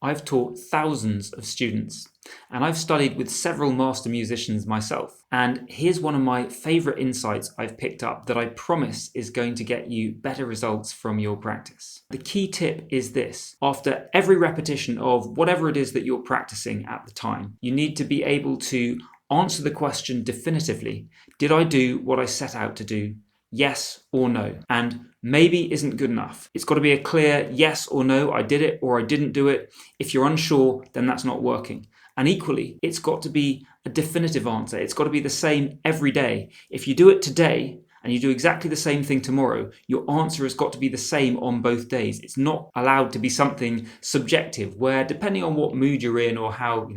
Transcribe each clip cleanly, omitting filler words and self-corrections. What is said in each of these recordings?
I've taught thousands of students, and I've studied with several master musicians myself. And here's one of my favorite insights I've picked up that I promise is going to get you better results from your practice. The key tip is this: after every repetition of whatever it is that you're practicing at the time, you need to be able to answer the question definitively. Did I do what I set out to do? Yes or no. And maybe isn't good enough. It's got to be a clear yes or no, I did it or I didn't do it. If you're unsure, then that's not working. And equally, it's got to be a definitive answer. It's got to be the same every day. If you do it today and you do exactly the same thing tomorrow, your answer has got to be the same on both days. It's not allowed to be something subjective where, depending on what mood you're in or how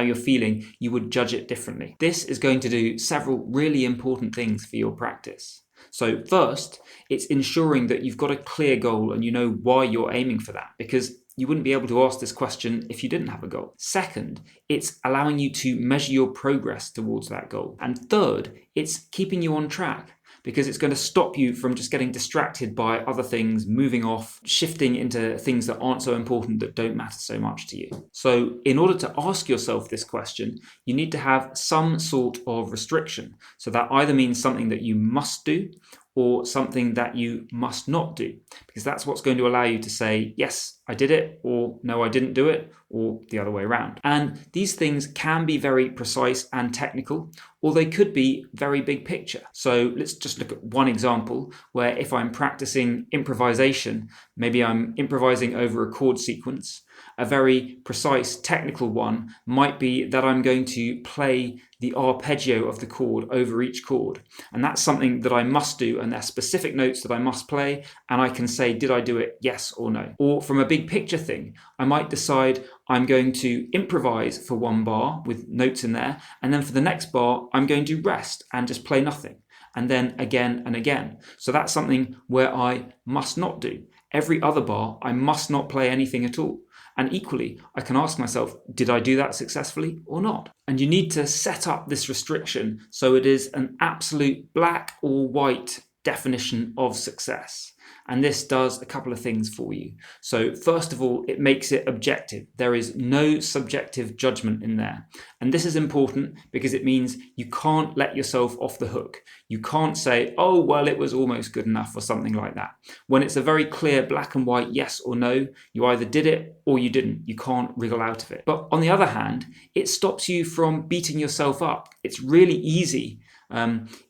you're feeling, you would judge it differently. This is going to do several really important things for your practice. So first, it's ensuring that you've got a clear goal and you know why you're aiming for that, because you wouldn't be able to ask this question if you didn't have a goal. Second, it's allowing you to measure your progress towards that goal. And third, it's keeping you on track, because it's going to stop you from just getting distracted by other things, moving off, shifting into things that aren't so important, that don't matter so much to you. So in order to ask yourself this question, you need to have some sort of restriction. So that either means something that you must do or something that you must not do, because that's what's going to allow you to say, yes, I did it, or no, I didn't do it, or the other way around. And these things can be very precise and technical, or they could be very big picture. So let's just look at one example where if I'm practicing improvisation, maybe I'm improvising over a chord sequence. A very precise technical one might be that I'm going to play the arpeggio of the chord over each chord. And that's something that I must do, and there's specific notes that I must play, and I can say, did I do it, yes or no? Or from a big picture thing, I might decide I'm going to improvise for one bar with notes in there, and then for the next bar, I'm going to rest and just play nothing, and then again and again. So that's something where I must not do. Every other bar, I must not play anything at all. And equally, I can ask myself, did I do that successfully or not? And you need to set up this restriction so it is an absolute black or white definition of success. And this does a couple of things for you. So first of all, it makes it objective. There is no subjective judgment in there. And this is important because it means you can't let yourself off the hook. You can't say, oh, well, it was almost good enough or something like that. When it's a very clear black and white yes or no, you either did it or you didn't. You can't wriggle out of it. But on the other hand, it stops you from beating yourself up. It's really easy.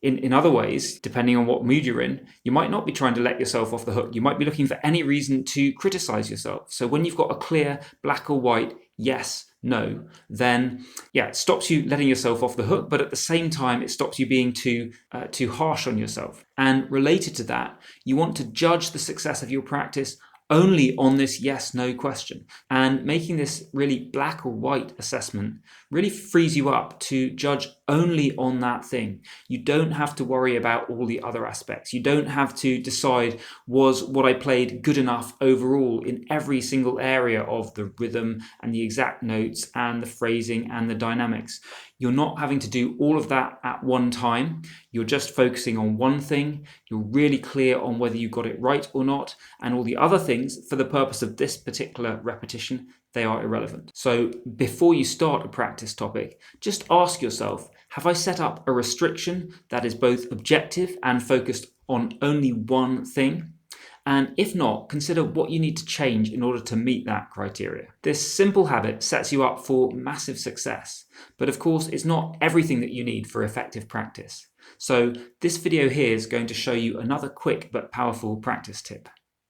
In other ways, depending on what mood you're in, you might not be trying to let yourself off the hook. You might be looking for any reason to criticize yourself. So when you've got a clear black or white yes, no, then it stops you letting yourself off the hook, but at the same time, it stops you being too harsh on yourself. And related to that, you want to judge the success of your practice only on this yes-no question. And making this really black or white assessment really frees you up to judge only on that thing. You don't have to worry about all the other aspects. You don't have to decide, was what I played good enough overall in every single area of the rhythm and the exact notes and the phrasing and the dynamics. You're not having to do all of that at one time. You're just focusing on one thing. You're really clear on whether you got it right or not. And all the other things, for the purpose of this particular repetition, they are irrelevant. So before you start a practice topic, just ask yourself, have I set up a restriction that is both objective and focused on only one thing? And if not, consider what you need to change in order to meet that criteria. This simple habit sets you up for massive success. But of course, it's not everything that you need for effective practice. So this video here is going to show you another quick but powerful practice tip.